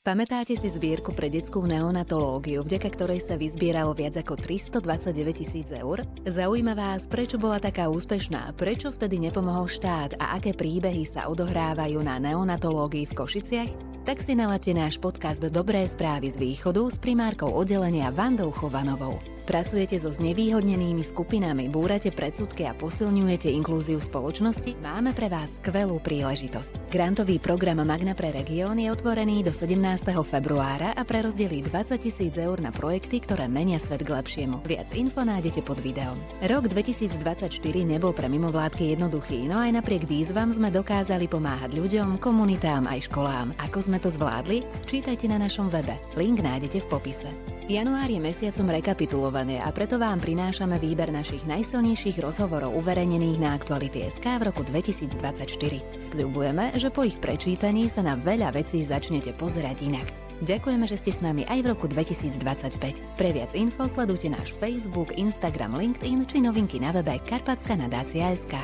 Pamätáte si zbierku pre detskú neonatológiu, vďaka ktorej sa vyzbieralo viac ako 329 000 eur? Zaujíma vás, prečo bola taká úspešná, prečo vtedy nepomohol štát a aké príbehy sa odohrávajú na neonatológii v Košiciach? Tak si naladte náš podcast Dobré správy z východu s primárkou oddelenia Vandou Chovanovou. Pracujete so znevýhodnenými skupinami, búrate predsudky a posilňujete inklúziu spoločnosti? Máme pre vás skvelú príležitosť. Grantový program Magna pre región je otvorený do 17. februára a prerozdelí 20 000 eur na projekty, ktoré menia svet k lepšiemu. Viac info nájdete pod videom. Rok 2024 nebol pre mimovládky jednoduchý, no aj napriek výzvam sme dokázali pomáhať ľuďom, komunitám aj školám. Ako sme to zvládli? Čítajte na našom webe. Link nájdete v popise. Január je mesiacom rekapitulovania a preto vám prinášame výber našich najsilnejších rozhovorov uverejnených na Aktuality.sk v roku 2024. Sľubujeme, že po ich prečítaní sa na veľa vecí začnete pozerať inak. Ďakujeme, že ste s nami aj v roku 2025. Pre viac info sledujte náš Facebook, Instagram, LinkedIn či novinky na webe Karpatská nadácia.sk.